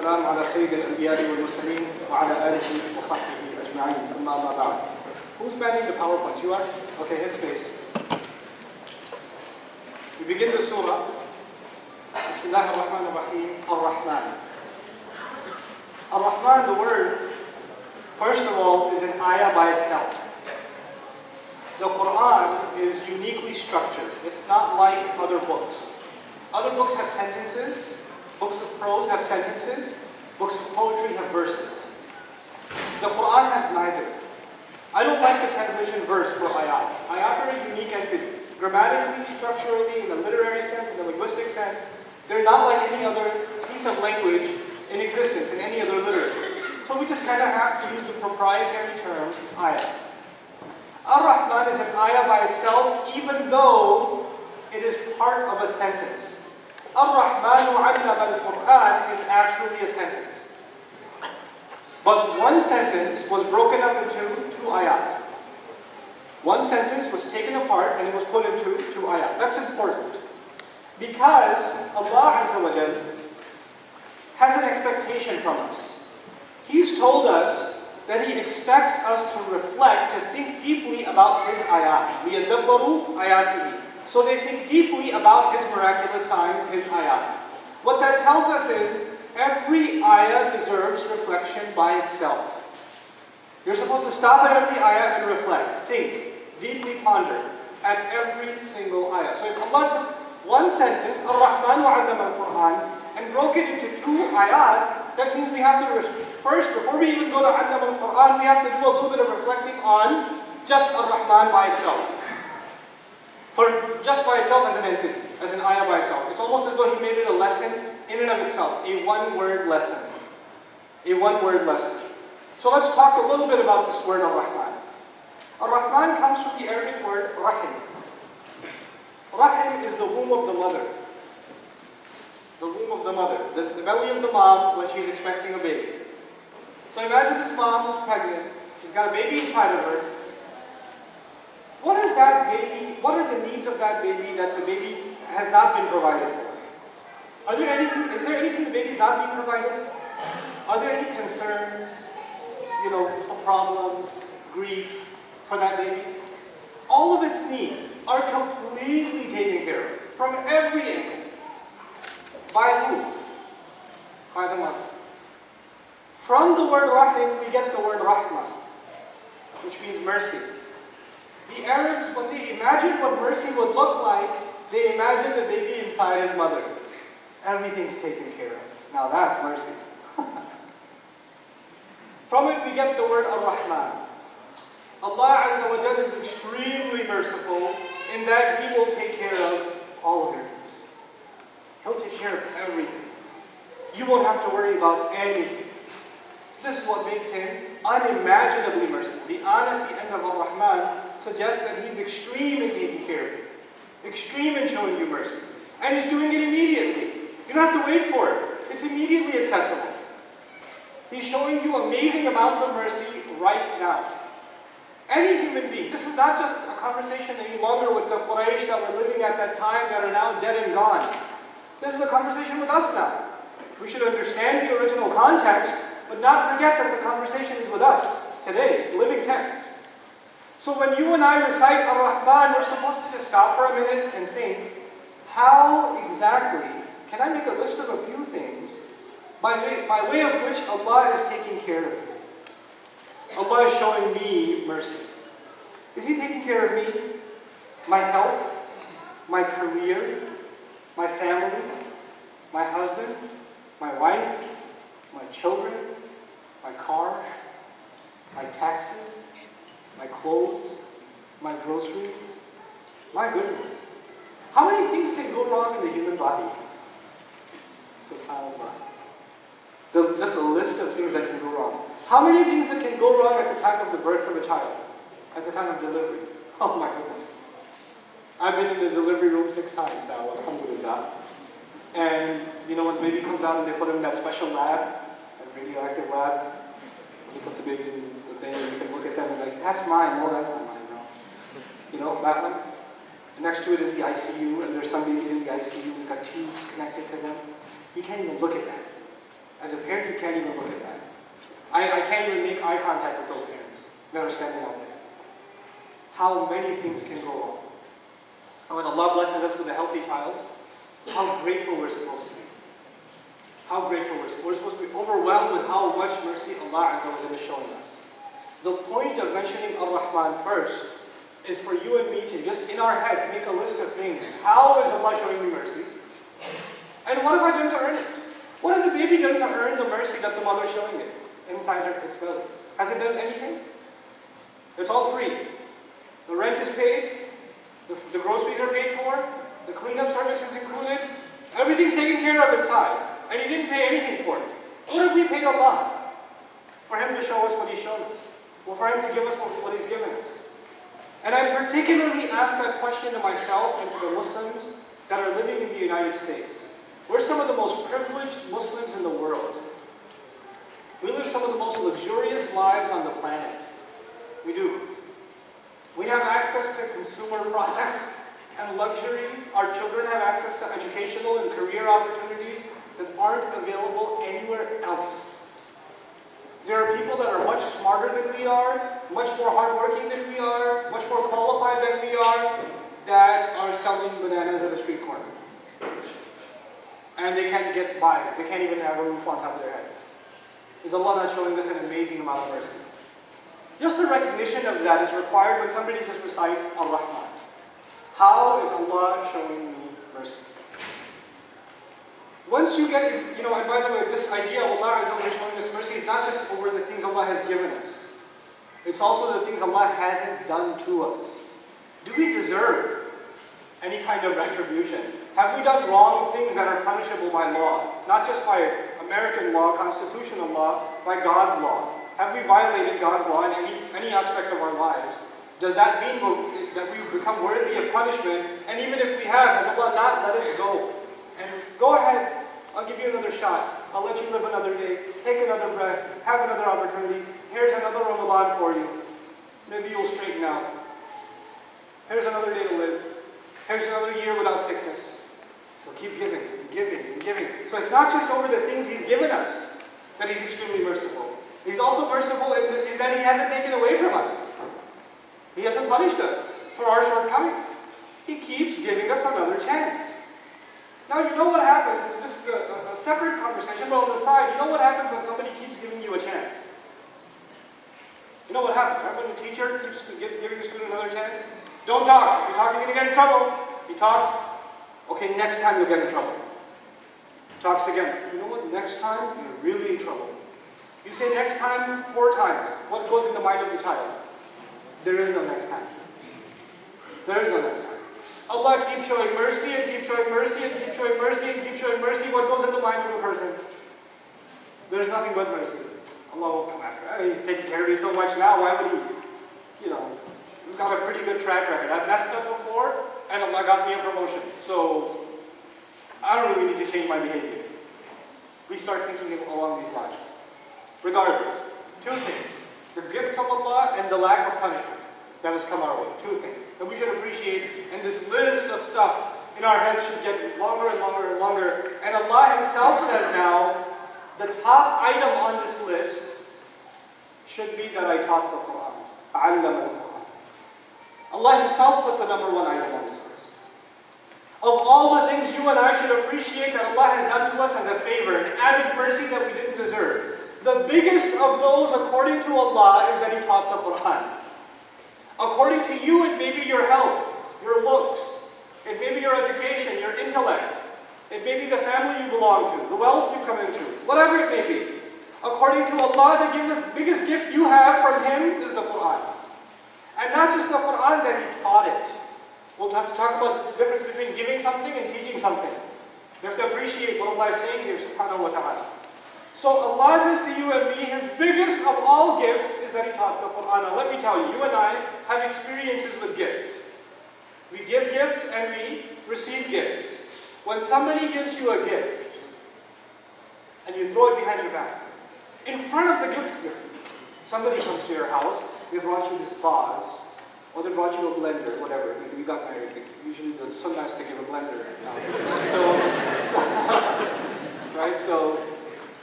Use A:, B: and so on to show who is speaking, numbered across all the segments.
A: والسلام على سيد الأنبياء والمرسلين وعلى آله وصحبه أجمعين أما ما بعد. Who's manning the PowerPoint? You are? Okay, hit space. We begin the surah. Bismillah ar-Rahman ar-Rahim. Ar-Rahman. Ar-Rahman, the word, first of all, is an ayah by itself. The Quran is uniquely structured. It's not like other books. Other books have sentences. Books of prose have sentences. Books of poetry have verses. The Quran has neither. I don't like the translation verse for ayat. Ayat are a unique entity. Grammatically, structurally, in the literary sense, in the linguistic sense, they're not like any other piece of language in existence, in any other literature. So we just kind of have to use the proprietary term ayat. Ar-Rahman is an ayah by itself, even though it is part of a sentence. Ar-Rahmanu 'allama al-Quran is actually a sentence. But one sentence was broken up into two ayat. One sentence was taken apart and it was put into two ayat. That's important. Because Allah Azza wa Jal has an expectation from us. He's told us that He expects us to reflect, to think deeply about His ayat. لِيَدَّبَّرُوا آيَاتِهِ. So they think deeply about His miraculous signs, His ayat. What that tells us is, every ayah deserves reflection by itself. You're supposed to stop at every ayah and reflect, think, deeply ponder at every single ayah. So if Allah took one sentence, Ar-Rahmanu 'allama al-Quran, and broke it into two ayat, that means we have to first, before we even go to 'allama al-Quran, we have to do a little bit of reflecting on just Ar-Rahman by itself. For just by itself as an entity, as an ayah by itself. It's almost as though He made it a lesson in and of itself, a one-word lesson. A one-word lesson. So let's talk a little bit about this word Ar-Rahman. Ar-Rahman comes from the Arabic word Rahim. Rahim is the womb of the mother. The womb of the mother. The belly of the mom when she's expecting a baby. So imagine this mom who's pregnant. She's got a baby inside of her. What is that baby? What are the needs of that baby that the baby has not been provided for? Is there anything the baby's not being provided? Are there any concerns, problems, grief for that baby? All of its needs are completely taken care of from every angle. By who? By the mother. From the word Rahim, we get the word Rahmah, which means mercy. The Arabs, when they imagined what mercy would look like, they imagined the baby inside his mother. Everything's taken care of. Now that's mercy. From it we get the word Ar-Rahman. Allah Azza wa Jalla is extremely merciful in that He will take care of all of your needs. He'll take care of everything. You won't have to worry about anything. This is what makes Him unimaginably merciful. The an at the end of Ar-Rahman suggests that He's extreme in taking care of you. Extreme in showing you mercy. And He's doing it immediately. You don't have to wait for it. It's immediately accessible. He's showing you amazing amounts of mercy right now. Any human being, this is not just a conversation any longer with the Quraysh that were living at that time that are now dead and gone. This is a conversation with us now. We should understand the original context, but not forget that the conversation is with us today. It's living text. So when you and I recite Ar-Rahman, we're supposed to just stop for a minute and think, how exactly can I make a list of a few things by way of which Allah is taking care of me? Allah is showing me mercy. Is He taking care of me? My health, my career, my family, my husband, my wife, my children, my car, my taxes, my clothes, my groceries. My goodness. How many things can go wrong in the human body? SubhanAllah. Just a list of things that can go wrong. How many things that can go wrong at the time of the birth of a child? At the time of delivery? Oh my goodness. I've been in the delivery room 6 times now, alhamdulillah. And when the baby comes out and they put him in that special lab, that radioactive lab, when they put the babies in the thing and you can look at them and be like, that's mine. No, that's not mine, no. That one. And next to it is the ICU, and there's some babies in the ICU who've got tubes connected to them. You can't even look at that. As a parent, you can't even look at that. I can't even make eye contact with those parents that are standing out there. How many things can go wrong? And when Allah blesses us with a healthy child, how grateful we're supposed to be. How grateful we're supposed to be overwhelmed with how much mercy Allah Azza wa Jalla is showing us. The point of mentioning Ar-Rahman first is for you and me to just in our heads make a list of things. How is Allah showing me mercy? And what have I done to earn it? What has a baby done to earn the mercy that the mother is showing it inside its belly? Has it done anything? It's all free. The rent is paid, the groceries are paid for, the cleanup service is included, everything's taken care of inside, and you didn't pay anything for it. What have we paid Allah? For Him to show us what He's shown us. Well, for Him to give us what He's given us. And I particularly ask that question to myself and to the Muslims that are living in the United States. We're some of the most privileged Muslims in the world. We live some of the most luxurious lives on the planet. We do. We have access to consumer products and luxuries. Our children have access to educational and career opportunities that aren't available anywhere else. There are people that are much smarter than we are, much more hardworking than we are, much more qualified than we are, that are selling bananas at a street corner. And they can't get by. They can't even have a roof on top of their heads. Is Allah not showing us an amazing amount of mercy? Just a recognition of that is required when somebody just recites Ar-Rahman. How is Allah showing me mercy? Once you get, and by the way, this idea of Allah Azza wa Jalla showing us mercy is not just over the things Allah has given us. It's also the things Allah hasn't done to us. Do we deserve any kind of retribution? Have we done wrong things that are punishable by law? Not just by American law, constitutional law, by God's law. Have we violated God's law in any aspect of our lives? Does that mean that we become worthy of punishment? And even if we have, has Allah not let us go? And go ahead, I'll give you another shot. I'll let you live another day. Take another breath. Have another opportunity. Here's another Ramadan for you. Maybe you'll straighten out. Here's another day to live. Here's another year without sickness. He'll keep giving and giving and giving. So it's not just over the things He's given us that He's extremely merciful. He's also merciful in that He hasn't taken away from us. He hasn't punished us for our shortcomings. He keeps giving us another chance. Now, you know what happens, this is a separate conversation, but on the side, you know what happens when somebody keeps giving you a chance? You know what happens, right? When a teacher keeps giving a student another chance? Don't talk. If you talk, you're going to get in trouble. He talks. Okay, next time you'll get in trouble. Talks again. You know what? Next time, you're really in trouble. You say next time 4 times. What goes in the mind of the child? There is no next time. There is no next time. Allah keeps showing mercy and keeps showing mercy and keeps showing mercy and keeps showing mercy. What goes in the mind of the person? There's nothing but mercy. Allah won't come after. He's taking care of you so much now. Why would He? He's got a pretty good track record. I've messed up before, and Allah got me a promotion. So I don't really need to change my behavior. We start thinking along these lines. Regardless, 2 things: the gifts of Allah and the lack of punishment that has come our way. 2 things that we should appreciate, and this list of stuff in our heads should get longer and longer and longer. And Allah Himself says now, the top item on this list should be that I taught the Quran. Allama al-Quran. Allah Himself put the number 1 item on this list. Of all the things you and I should appreciate that Allah has done to us as a favor, an added mercy that we didn't deserve, the biggest of those, according to Allah, is that He taught the Quran. According to you, it may be your health, your looks, it may be your education, your intellect, it may be the family you belong to, the wealth you come into, whatever it may be. According to Allah, the biggest gift you have from Him is the Quran. And not just the Quran, that He taught it. We'll have to talk about the difference between giving something and teaching something. You have to appreciate what Allah is saying here, subhanahu wa ta'ala. So Allah says to you and me, His biggest of all gifts is that He taught the Quran. Now let me tell you, you and I have experiences with gifts. We give gifts and we receive gifts. When somebody gives you a gift, and you throw it behind your back, in front of the gift giver, somebody comes to your house, they brought you this vase, or they brought you a blender, whatever. Maybe you got married. Usually the sunnah is to give a blender. Right? So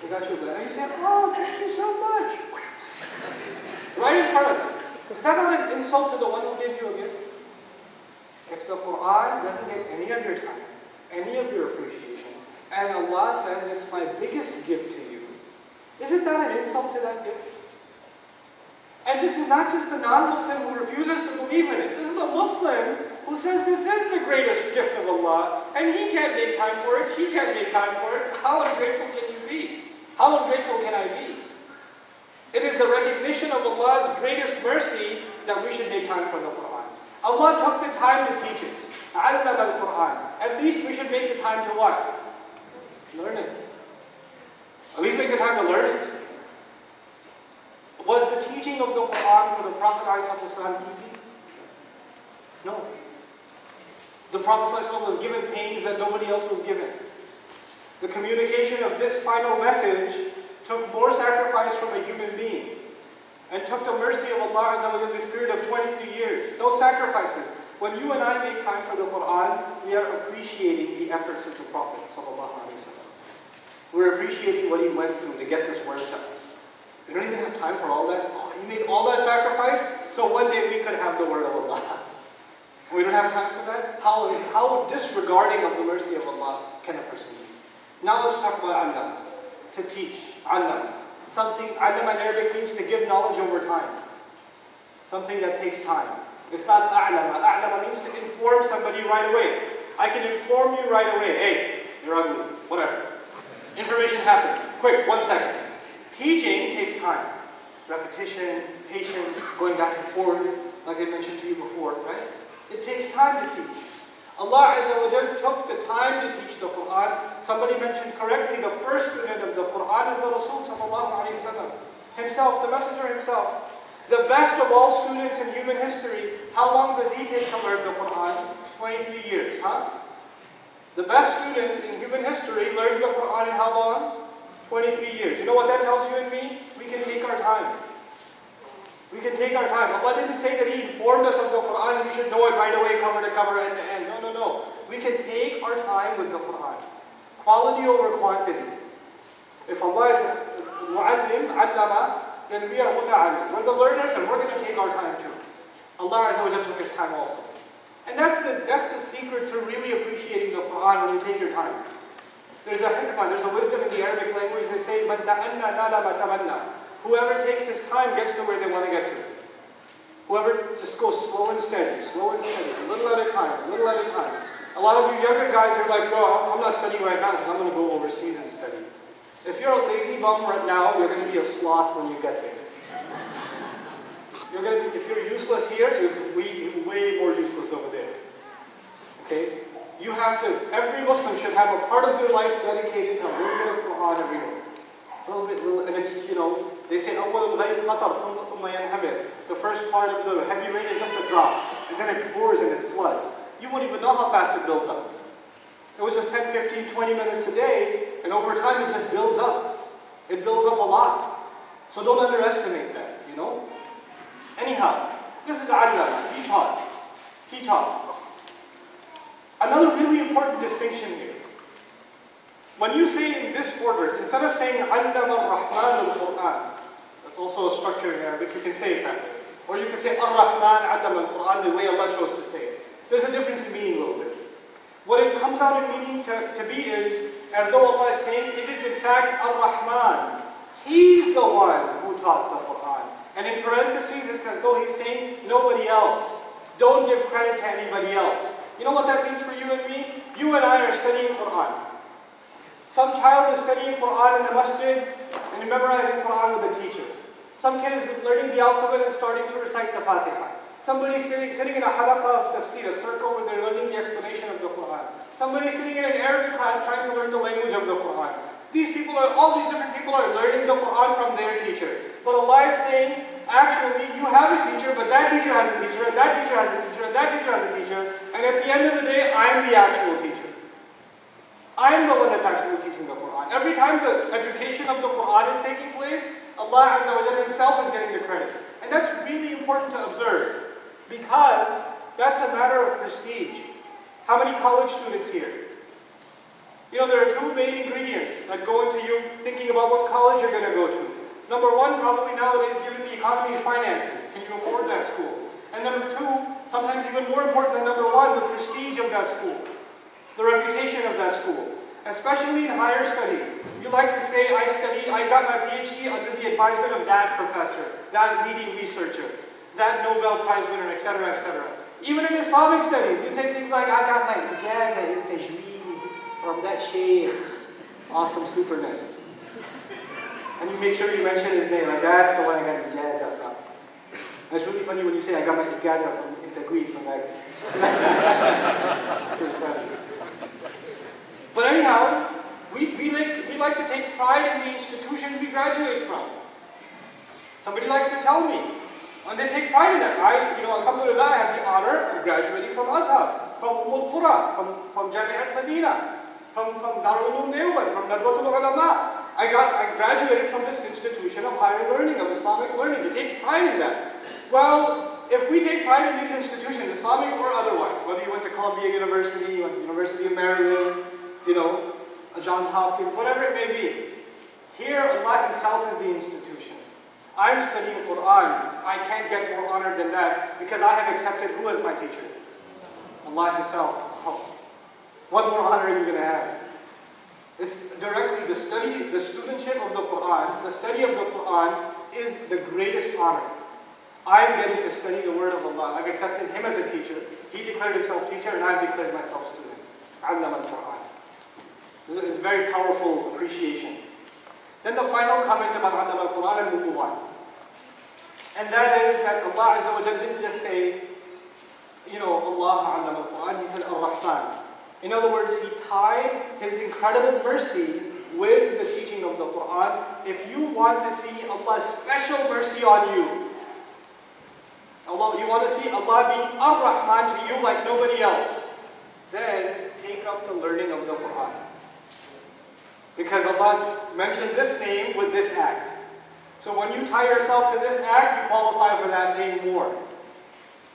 A: He got you a blessing. And you say, oh, thank you so much. Right in front of them. Is that not an insult to the one who gave you a gift? If the Quran doesn't get any of your time, any of your appreciation, and Allah says it's my biggest gift to you, isn't that an insult to that gift? And this is not just the non-Muslim who refuses to believe in it. This is the Muslim who says this is the greatest gift of Allah, and he can't make time for it, she can't make time for it. How ungrateful can you be? How ungrateful can I be? It is a recognition of Allah's greatest mercy that we should make time for the Quran. Allah took the time to teach it. عَلَّمَ الْقُرْآنِ. At least we should make the time to what? Learn it. At least make the time to learn it. Was the teaching of the Quran for the Prophet ﷺ easy? No. The Prophet ﷺ was given pains that nobody else was given. The communication of this final message took more sacrifice from a human being and took the mercy of Allah in this period of 22 years. Those sacrifices. When you and I make time for the Quran, we are appreciating the efforts of the Prophet ﷺ. We're appreciating what he went through to get this word to us. We don't even have time for all that. Oh, he made all that sacrifice, so one day we could have the word of Allah. And we don't have time for that? How disregarding of the mercy of Allah can a person be? Now let's talk about andam. To teach. Andam. Something, andam in Arabic means to give knowledge over time. Something that takes time. It's not a'lama. A'lama means to inform somebody right away. I can inform you right away. Hey, you're ugly. Whatever. Information happened. Quick, 1 second. Teaching takes time. Repetition, patience, going back and forth, like I mentioned to you before, right? It takes time to teach. Allah Azza wa Jal took the time to teach the Quran. Somebody mentioned correctly, the first student of the Quran is the Rasul sallallahu alayhi wa sallam. Himself, the messenger himself. The best of all students in human history, how long does he take to learn the Quran? 23 years, huh? The best student in human history learns the Quran in how long? 23 years. You know what that tells you and me? We can take our time. We can take our time. Allah didn't say that He informed us of the Quran and we should know it right away, cover to cover, end to end. No. We can take our time with the Quran. Quality over quantity. If Allah is mu'allim, allama, then we are muta'allim. We're the learners and we're going to take our time too. Allah Azza wa Jalla took His time also. And that's the secret to really appreciating the Quran when you take your time. There's a hikmah, there's a wisdom in the Arabic language. They say, "Man ta'anna nala ma tamanna." Whoever takes his time gets to where they want to get to. Whoever just goes slow and steady, a little at a time, a little at a time. A lot of you younger guys are like, "No, I'm not studying right now because I'm going to go overseas and study." If you're a lazy bum right now, you're going to be a sloth when you get there. If you're useless here, you're way more useless over there. Okay? You have to, every Muslim should have a part of their life dedicated to a little bit of Quran every day. And it's, they say, the first part of the heavy rain is just a drop, and then it pours and it floods. You won't even know how fast it builds up. It was just 10, 15, 20 minutes a day, and over time it just builds up. It builds up a lot. So don't underestimate that, Anyhow, this is Allama. He taught. Another really important distinction here. When you say in this order, instead of saying Allama ar-Rahman al-Quran, that's also a structure in Arabic, you can say it that way. Or you can say ar-Rahman Allama al-Quran, the way Allah chose to say it. There's a difference in meaning a little bit. What it comes out in meaning to be is, as though Allah is saying, it is in fact ar-Rahman. He's the one who taught the Quran. And in parentheses, it's as though He's saying, nobody else. Don't give credit to anybody else. You know what that means for you and me? You and I are studying Quran. Some child is studying Quran in the masjid and memorizing Quran with a teacher. Some kid is learning the alphabet and starting to recite the Fatiha. Somebody sitting in a halaqah of tafsir, a circle where they're learning the explanation of the Quran. Somebody sitting in an Arabic class trying to learn the language of the Quran. All these different people are learning the Quran from their teacher. But Allah is saying, actually, you have a teacher, but that teacher has a teacher, and that teacher has a teacher, and that teacher has a teacher, and at the end of the day, I'm the actual teacher. I'm the one that's actually teaching the Quran. Every time the education of the Quran is taking place, Allah Azza wa Jalla Himself is getting the credit. And that's really important to observe, because that's a matter of prestige. How many college students here? You know, there are two main ingredients that go into you thinking about what college you're going to go to. Number one, probably nowadays, given the economy's finances, can you afford that school? And number two, sometimes even more important than number one, the prestige of that school, the reputation of that school, especially in higher studies. You like to say, I got my PhD under the advisement of that professor, that leading researcher, that Nobel Prize winner, etc., etc. Even in Islamic studies, you say things like, I got my ijaza in tajweed from that sheikh, awesome superness. And you make sure you mention his name, like that's the one I got ijaza from. That's really funny when you say I got my ijaza from tajweed from that. It's pretty funny. But anyhow, we like to take pride in the institutions we graduate from. Somebody likes to tell me, and they take pride in that. Alhamdulillah, I have the honor of graduating from Azhar, from Qura, from Jami'at Medina, from Darul Uloom Deoband, from Nadwatul Ulama. I graduated from this institution of higher learning, of Islamic learning. They take pride in that. Well, if we take pride in these institutions, Islamic or otherwise, whether you went to Columbia University, you went to the University of Maryland, Johns Hopkins, whatever it may be, here Allah Himself is the institution. I'm studying Quran. I can't get more honored than that because I have accepted who as my teacher? Allah Himself. Oh. What more honor are you going to have? It's directly the studentship of the Quran, the study of the Quran is the greatest honor. I'm getting to study the word of Allah. I've accepted Him as a teacher. He declared Himself teacher and I've declared myself student. Allama al-Quran. This is a very powerful appreciation. Then the final comment about Allama al-Quran and we'll move on. And that is that Allah Azza wa Jalla didn't just say, Allah Allama al-Quran, He said Ar-Rahman. In other words, He tied His incredible mercy with the teaching of the Quran. If you want to see Allah's special mercy on you, you want to see Allah being Ar-Rahman to you like nobody else, then take up the learning of the Quran. Because Allah mentioned this name with this act. So when you tie yourself to this act, you qualify for that name more.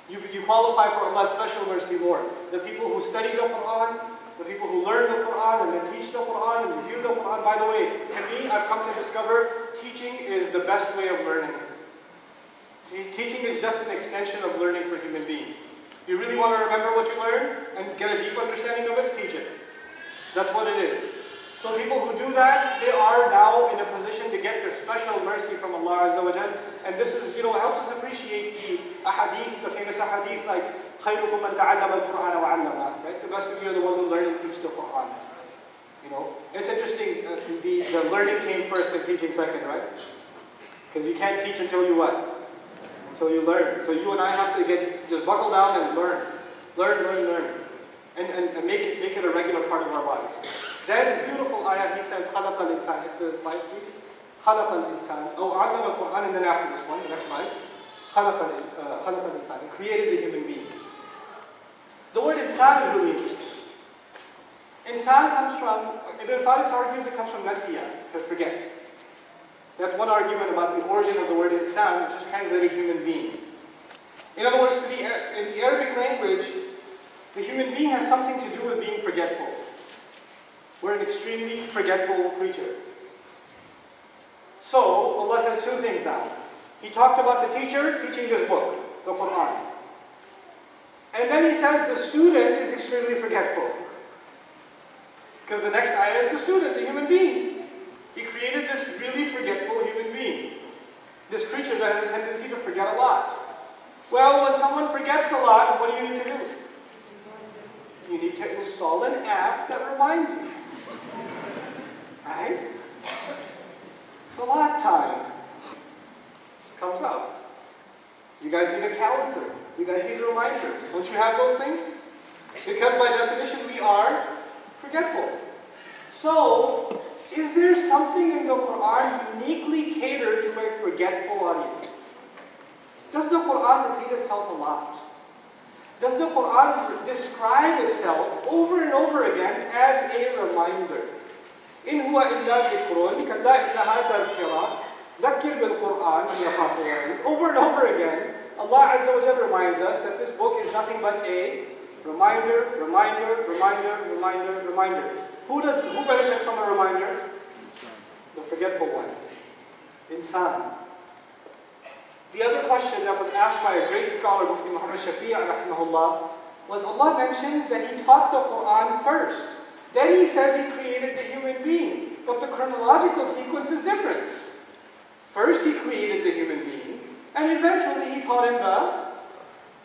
A: You qualify for Allah's special mercy more. The people who study the Quran, the people who learn the Quran and then teach the Quran and review the Quran. By the way, to me, I've come to discover teaching is the best way of learning. See, teaching is just an extension of learning for human beings. You really want to remember what you learn and get a deep understanding of it? Teach it. That's what it is. So people who do that, they are now in a position to get this special mercy from Allah Azza wa Jal. And this is, helps us appreciate the ahadith, the famous ahadith like خَيْرُكُمْ مَنْ تَعَلَّمَ الْقُرْآنَ وَعَلَّمَهُ. Right? The best of you are the ones who learn and teach the Quran. It's interesting, the learning came first and teaching second, right? Because you can't teach until you what? Until you learn. So you and I have to just buckle down and learn. Learn. And make it a regular part of our lives. Then, beautiful ayah, He says, خَلَقَ الْإِنسَانِ. Hit the slide, please. خَلَقَ الْإِنسَانِ. عَلَّمَ الْقُرْآنِ, and then after this one, the next slide. خَلَقَ الْإِنسَانِ. He created the human being. The word insan is really interesting. Insan comes from, Ibn Faris argues it comes from nasiya, to forget. That's one argument about the origin of the word insan, which is translated human being. In other words, in the Arabic language, the human being has something to do with being forgetful. We're an extremely forgetful creature. So, Allah said two things now. He talked about the teacher teaching this book, the Quran. And then He says the student is extremely forgetful. Because the next ayah is the student, the human being. He created this really forgetful human being. This creature that has a tendency to forget a lot. Well, when someone forgets a lot, what do you need to do? You need to install an app that reminds you. Right? Salat time. Just comes up. You guys need a calendar. You guys need reminders. Don't you have those things? Because by definition we are forgetful. So, is there something in the Quran uniquely catered to a forgetful audience? Does the Quran repeat itself a lot? Does the Quran describe itself over and over again as a reminder? إن هو إلا ذكر كلا إنها تذكرة ذكر بالقرآن من يخاف وعيد. Over and over again, Allah Azza wa Jalla reminds us that this book is nothing but a reminder. Who benefits from a reminder? The forgetful one. Insan. The other question that was asked by a great scholar, Mufti Muhammad Shafi'i rahimahullah, was Allah mentions that He taught the Quran first. Then He says He created the human being. But the chronological sequence is different. First He created the human being, and eventually He taught him the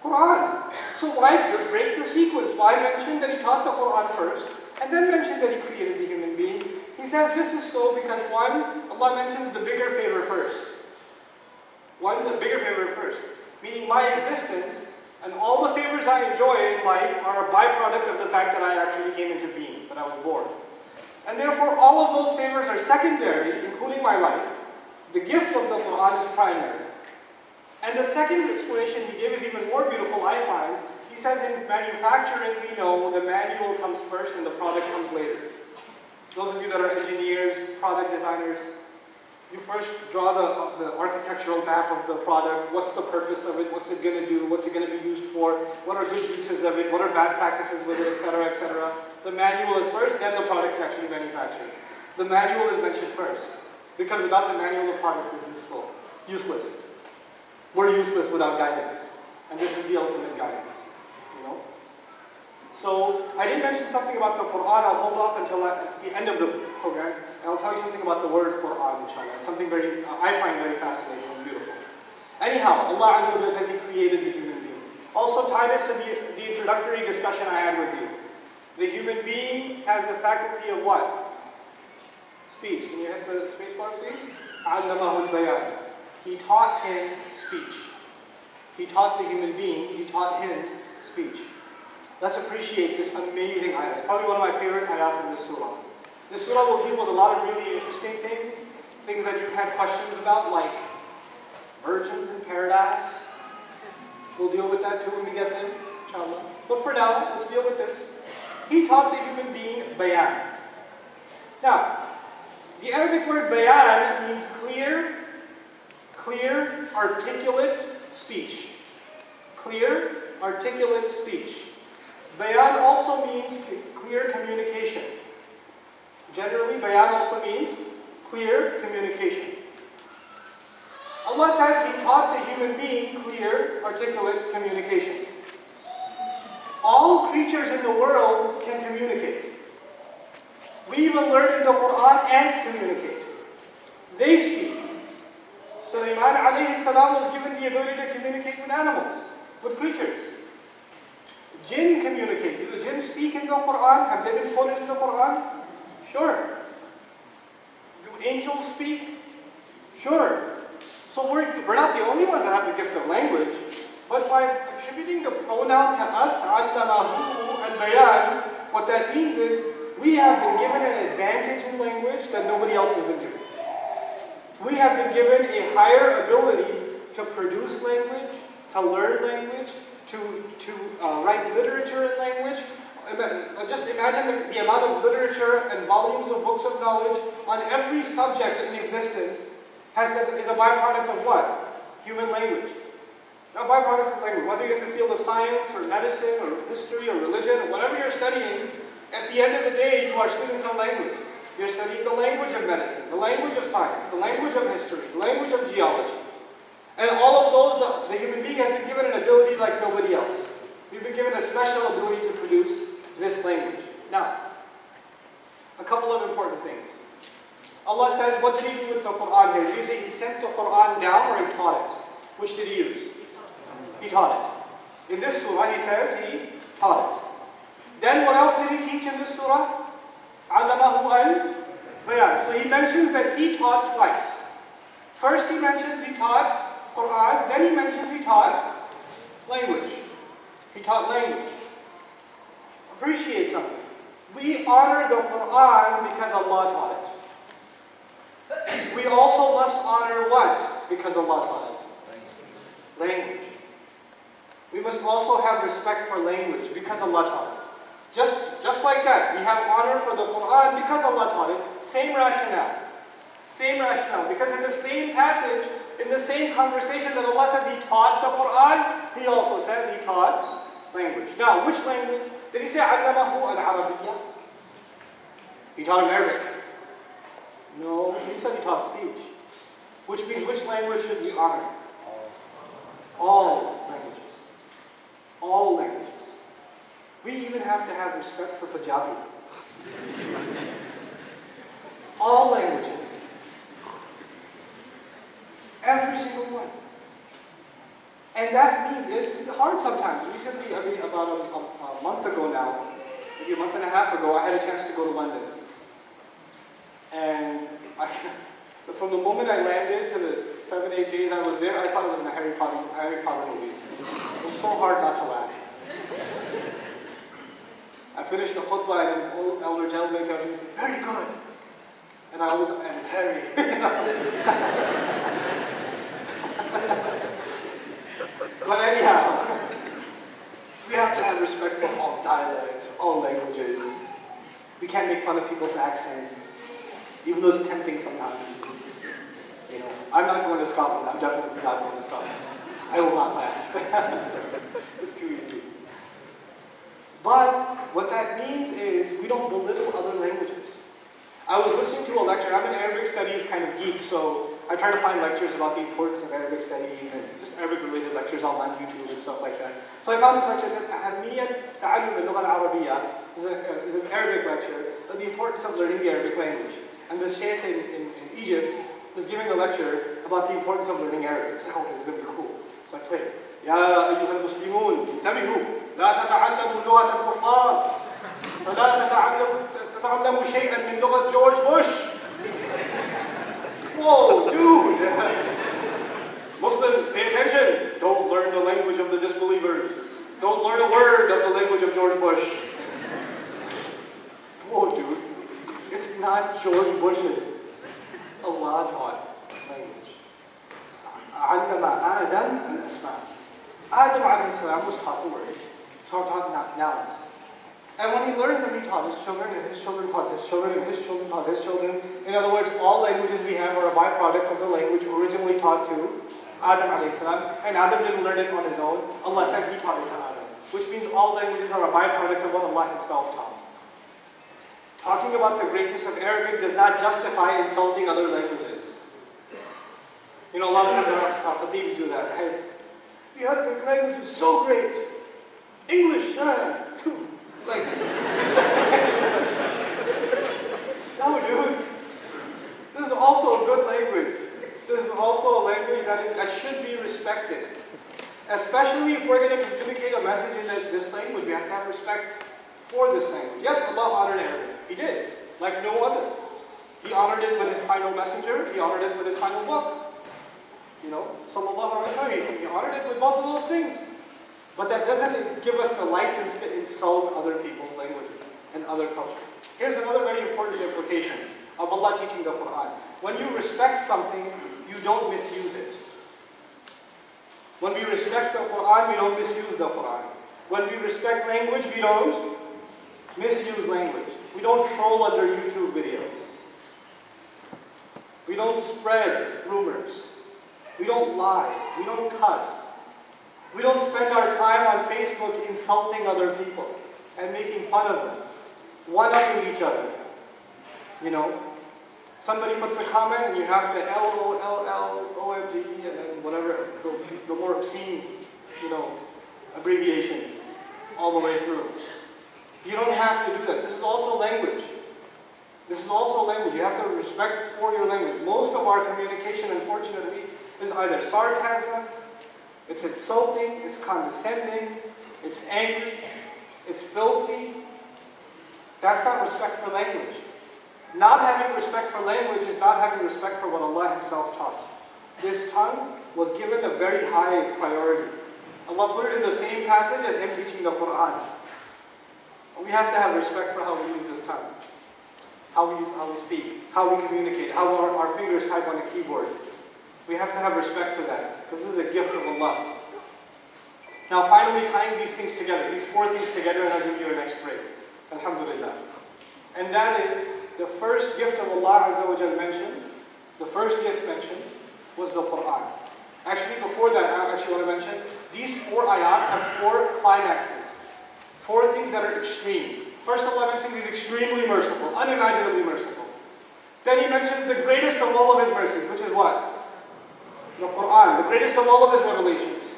A: Quran. So why break the sequence? Why mention that He taught the Quran first, and then mention that He created the human being? He says this is so because one, Allah mentions the bigger favor first. The bigger favor first. Meaning my existence and all the favors I enjoy in life are a byproduct of the fact that I actually came into being, that I was born. And therefore all of those favors are secondary, including my life. The gift of the Quran is primary. And the second explanation he gave is even more beautiful, I find. He says in manufacturing, we know the manual comes first and the product comes later. Those of you that are engineers, product designers, you first draw the architectural map of the product. What's the purpose of it? What's it going to do? What's it going to be used for? What are good uses of it? What are bad practices with it, etc., etc. The manual is first, then the product is actually manufactured. The manual is mentioned first. Because without the manual, the product is useless. We're useless without guidance. And this is the ultimate guidance. You know? So, I did mention something about the Quran. I'll hold off until at the end of the program. And I'll tell you something about the word Quran, inshallah. It's something I find very fascinating and beautiful. Anyhow, Allah Azza wa Jalla says He created the human being. Also tie this to the introductory discussion I had with you. The human being has the faculty of what? Speech. Can you hit the space bar, please? عَلَّمَهُ الْبَيَانِ. He taught him speech. He taught the human being, He taught him speech. Let's appreciate this amazing ayah. It's probably one of my favorite ayat in this surah. This surah will deal with a lot of really interesting things that you've had questions about, like virgins in paradise. We'll deal with that too when we get there, inshallah. But for now, let's deal with this. He taught the human being bayan. Now, the Arabic word bayan means clear, articulate speech. Clear, articulate speech. Bayan also means clear communication. Generally, bayan also means clear communication. Allah says He taught the human being clear, articulate communication. All creatures in the world can communicate. We even learn in the Quran, ants communicate. They speak. Sulaiman alayhi salam was given the ability to communicate with animals, with creatures. Jinn communicate. Do the jinn speak in the Quran? Have they been quoted in the Quran? Sure. Do angels speak? Sure. So we're not the only ones that have the gift of language, but by attributing the pronoun to us, عَلَّمَهُ and bayan, what that means is we have been given an advantage in language that nobody else has been given. We have been given a higher ability to produce language, to learn language, to write literature in language. Just imagine the amount of literature and volumes of books of knowledge on every subject in existence is a byproduct of what? Human language. A byproduct of language. Whether you're in the field of science or medicine or history or religion or whatever you're studying, at the end of the day you are students of language. You're studying the language of medicine, the language of science, the language of history, the language of geology. And all of those, the human being has been given an ability like nobody else. We've been given a special ability to produce this language. Now, a couple of important things. Allah says, what did He do with the Quran here? Did He say He sent the Quran down or He taught it? Which did He use? He taught it. In this surah, He says He taught it. Then what else did He teach in this surah? عَلَّمَهُ al-bayan. So He mentions that He taught twice. First He mentions He taught Quran, then He mentions He taught language. He taught language. Appreciate something. We honor the Quran because Allah taught it. We also must honor what? Because Allah taught it. Language. We must also have respect for language because Allah taught it. Just like that, we have honor for the Quran because Allah taught it. Same rationale. Same rationale. Because in the same passage, in the same conversation that Allah says He taught the Quran, He also says He taught language. Now, which language? Did He say عَلَّمَهُ al-Arabiyyah? He taught him Arabic. No, he said he taught speech. Which means, which language should we honor? All languages. All languages. We even have to have respect for Punjabi. All languages. Every single one. And that means it's hard sometimes. Recently, about a month ago now, maybe a month and a half ago, I had a chance to go to London. And from the moment I landed to the 7-8 days I was there, I thought it was in a Harry Potter movie. It was so hard not to laugh. I finished the khutbah and an elder gentleman came up and said, "Very good." And Harry. But anyhow, we have to have respect for all dialects, all languages. We can't make fun of people's accents, even though it's tempting sometimes. You know, I'm not going to Scotland. I'm definitely not going to Scotland. I will not last. It's too easy. But what that means is we don't belittle other languages. I was listening to a lecture. I'm an Arabic studies kind of geek, so I try to find lectures about the importance of Arabic studies and just Arabic-related lectures on YouTube and stuff like that. So I found this lecture that said, أهمية تعلم اللغة العربية is an Arabic lecture of the importance of learning the Arabic language. And the sheikh in Egypt was giving a lecture about the importance of learning Arabic. I was like, okay, this is going to be cool. So I played. يا أيها المسلمون انتبهوا لا تتعلموا لغة الكفار فلا تتعلموا شيئا من لغة جورج بوش. Whoa, dude! Muslims, pay attention. Don't learn the language of the disbelievers. Don't learn a word of the language of George Bush. Whoa, dude. It's not George Bush's. Allah taught language. علم آدم الأسماء. Adam alayhi salam was taught the words, taught nouns. And when he learned them, he taught his children, and his children taught his children, and his children taught his children. In other words, all languages we have are a byproduct of the language originally taught to Adam alayhi salam. And Adam didn't learn it on his own. Allah said he taught it to Adam. Which means all languages are a byproduct of what Allah himself taught. Talking about the greatness of Arabic does not justify insulting other languages. You know, a lot of times our khatibs do that, right? The Arabic language is so great. English, like, no, dude. This is also a good language. This is also a language that should be respected. Especially if we're going to communicate a message in this language, we have to have respect for this language. Yes, Allah honored Arabic. He did, like no other. He honored it with his final messenger. He honored it with his final book. You know, sallallahu alaihi wasallam. He honored it with both of those things. But that doesn't give us the license to insult other people's languages and other cultures. Here's another very important implication of Allah teaching the Quran. When you respect something, you don't misuse it. When we respect the Quran, we don't misuse the Quran. When we respect language, we don't misuse language. We don't troll under YouTube videos. We don't spread rumors. We don't lie. We don't cuss. We don't spend our time on Facebook insulting other people and making fun of them, one-upping each other. You know, somebody puts a comment and you have to LOLLOMG and then whatever, the more obscene, you know, abbreviations all the way through. You don't have to do that. This is also language. This is also language. You have to have respect for your language. Most of our communication, unfortunately, is either sarcasm, it's insulting, it's condescending, it's angry, it's filthy. That's not respect for language. Not having respect for language is not having respect for what Allah Himself taught. This tongue was given a very high priority. Allah put it in the same passage as Him teaching the Quran. We have to have respect for how we use this tongue, how we speak, how we communicate, how our fingers type on a keyboard. We have to have respect for that, because this is a gift of Allah. Now finally, tying these things together, these four things together, and I'll give you an next break. Alhamdulillah. And that is, the first gift of Allah Azza wa Jal mentioned, the first gift mentioned, was the Quran. Actually, before that, I actually want to mention, these four ayat have four climaxes. Four things that are extreme. First Allah mentions He's extremely merciful, unimaginably merciful. Then He mentions the greatest of all of His mercies, which is what? The Quran, the greatest of all of His revelations.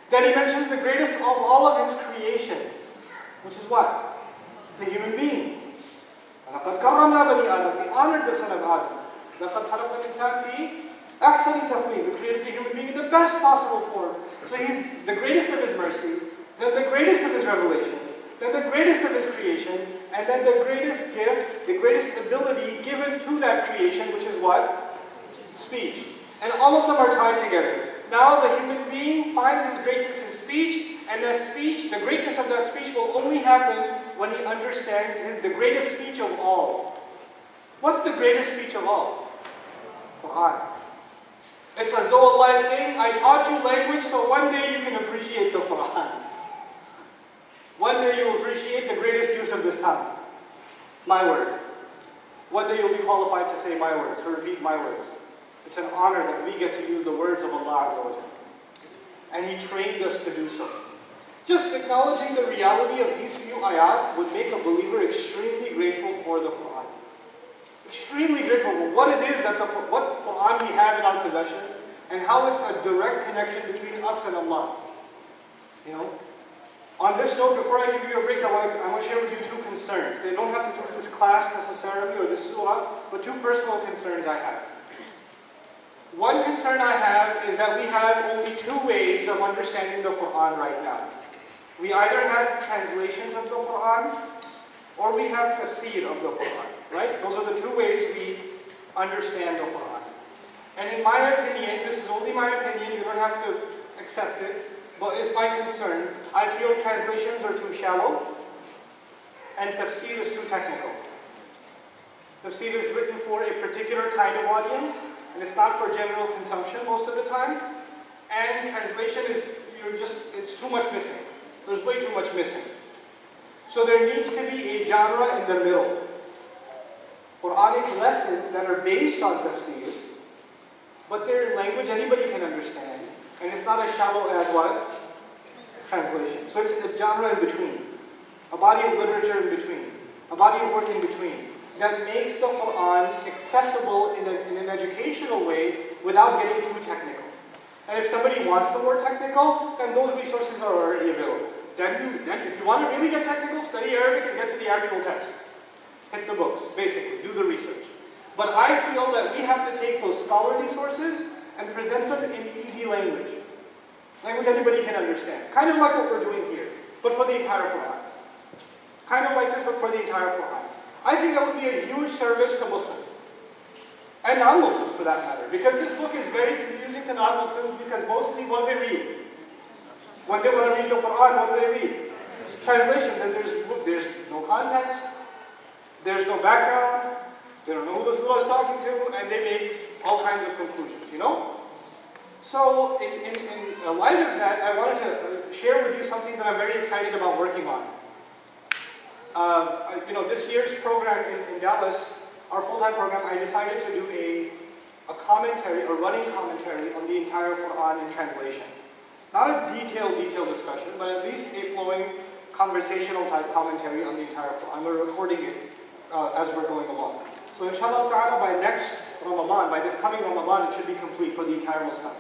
A: Then He mentions the greatest of all of His creations, which is what? The human being. وَلَقَدْ كَرَّمْنَا بَنِي آدَمَ. We honored the son of Adam. لَقَدْ خَلَقْنَا الْإِنسَانَ فِي أَحْسَنِ تَقْوِيمٍ. We created the human being in the best possible form. So He's the greatest of His mercy, then the greatest of His revelations, then the greatest of His creation, and then the greatest gift, the greatest ability given to that creation, which is what? Speech. And all of them are tied together. Now the human being finds his greatness in speech, and that speech, the greatness of that speech will only happen when he understands the greatest speech of all. What's the greatest speech of all? Quran. It's as though Allah is saying, I taught you language so one day you can appreciate the Quran. One day you will appreciate the greatest use of this tongue. My word. One day you'll be qualified to say my words, to repeat my words. It's an honor that we get to use the words of Allah Azza wa Jalla. And He trained us to do so. Just acknowledging the reality of these few ayat would make a believer extremely grateful for the Quran. Extremely grateful for what it is that what Quran we have in our possession, and how it's a direct connection between us and Allah. You know? On this note, before I give you a break, I want to share with you two concerns. They don't have to do with this class necessarily or this surah, but two personal concerns I have. One concern I have is that we have only two ways of understanding the Quran right now. We either have translations of the Quran, or we have tafsir of the Quran, right? Those are the two ways we understand the Quran. And in my opinion, this is only my opinion, you don't have to accept it, but it's my concern. I feel translations are too shallow, and tafsir is too technical. Tafsir is written for a particular kind of audience, and it's not for general consumption most of the time. And translation is, it's too much missing. There's way too much missing. So there needs to be a genre in the middle. Quranic lessons that are based on tafsir, but they're language anybody can understand. And it's not as shallow as what? Translation. So it's a genre in between. A body of literature in between. A body of work in between. That makes the Quran accessible in an educational way without getting too technical. And if somebody wants the more technical, then those resources are already available. Then if you want to really get technical, study Arabic and get to the actual texts. Hit the books, basically, do the research. But I feel that we have to take those scholarly sources and present them in easy language. Language anybody can understand. Kind of like what we're doing here, but for the entire Quran. Kind of like this, but for the entire Quran. I think that would be a huge service to Muslims. And non-Muslims for that matter. Because this book is very confusing to non-Muslims because mostly what do they read? When they want to read the Quran, what do they read? Translations, and there's no context, there's no background, they don't know who the surah is talking to, and they make all kinds of conclusions, you know? So, in light of that, I wanted to share with you something that I'm very excited about working on. This year's program in Dallas, our full-time program, I decided to do a commentary, a running commentary on the entire Quran in translation. Not a detailed discussion, but at least a flowing conversational type commentary on the entire Quran. We're recording it as we're going along. So inshallah ta'ala, by next Ramadan, by this coming Ramadan, it should be complete for the entire Muslim.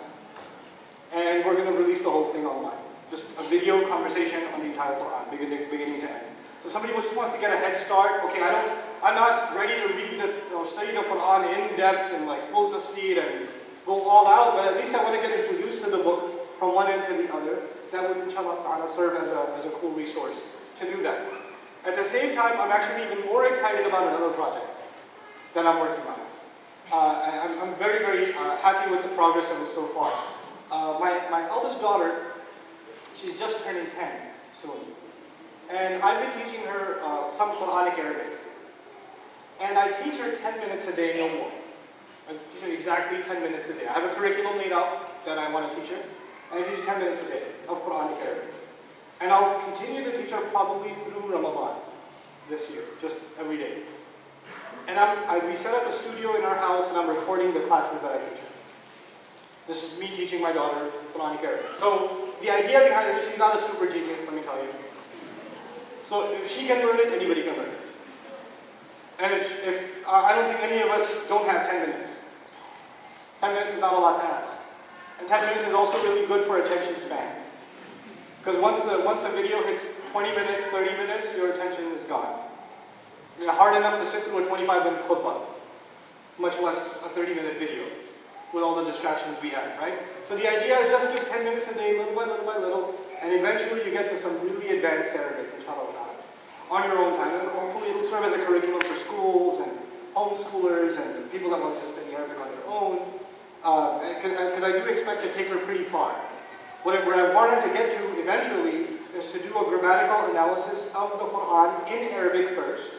A: And we're going to release the whole thing online. Just a video conversation on the entire Quran, beginning to end. So somebody who just wants to get a head start, okay, I'm not ready to read study the Quran in depth and like full tafsir and go all out, but at least I want to get introduced to the book from one end to the other. That would inshallah ta'ala serve as a cool resource to do that. At the same time, I'm actually even more excited about another project that I'm working on. I'm very, very happy with the progress of it so far. My eldest daughter, she's just turning 10 soon. And I've been teaching her some Quranic Arabic. And I teach her 10 minutes a day, no more. I teach her exactly 10 minutes a day. I have a curriculum laid out that I want to teach her. And I teach her 10 minutes a day of Quranic Arabic. And I'll continue to teach her probably through Ramadan this year, just every day. And we set up a studio in our house and I'm recording the classes that I teach her. This is me teaching my daughter Quranic Arabic. So the idea behind it, she's not a super genius, let me tell you. So if she can learn it, anybody can learn it. And if I don't think any of us don't have 10 minutes. 10 minutes is not a lot to ask. And 10 minutes is also really good for attention span. Because once the video hits 20 minutes, 30 minutes, your attention is gone. It's hard enough to sit through a 25-minute khutbah, much less a 30-minute video with all the distractions we have, right? So the idea is just give 10 minutes a day, little by little by little, and eventually you get to some really advanced Arabic, inshallah ta'ala, on your own time. And hopefully it'll serve as a curriculum for schools and homeschoolers and people that want to just study Arabic on their own. Because I do expect to take her pretty far. What I wanted to get to eventually is to do a grammatical analysis of the Quran in Arabic first,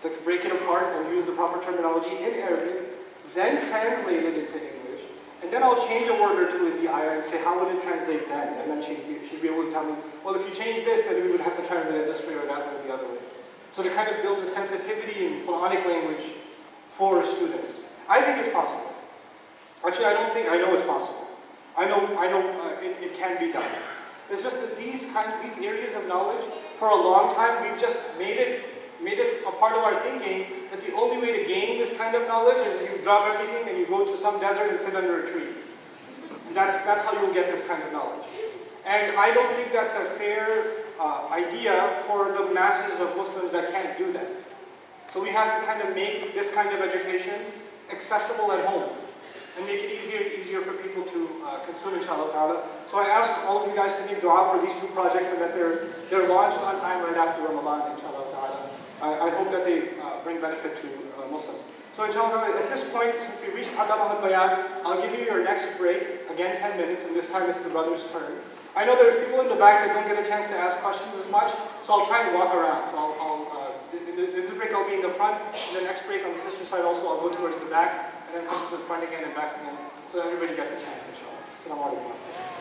A: to break it apart and use the proper terminology in Arabic, then translate it into English, and then I'll change a word or two with the ayah and say, how would it translate then? And then she'd be able to tell me, well, if you change this, then we would have to translate it this way or that way or the other way. So to kind of build a sensitivity in Quranic language for students. I think it's possible. Actually, I know it's possible. I know it can be done. It's just that these areas of knowledge, for a long time, we've just made it a part of our thinking that the only way to gain this kind of knowledge is you drop everything and you go to some desert and sit under a tree. And that's how you'll get this kind of knowledge. And I don't think that's a fair idea for the masses of Muslims that can't do that. So we have to kind of make this kind of education accessible at home and make it easier for people to consume, inshallah ta'ala. So I ask all of you guys to give dua for these two projects and that they're launched on time right after Ramadan, inshallah ta'ala. I hope that they bring benefit to Muslims. So inshallah, at this point, since we reached Adab al-Bayan, I'll give you your next break, again 10 minutes, and this time it's the brother's turn. I know there's people in the back that don't get a chance to ask questions as much, so I'll try and walk around. So this break I'll be in the front, and the next break on the sister side also I'll go towards the back, and then come to the front again and back again, so that everybody gets a chance, inshallah. Assalamu alaikum.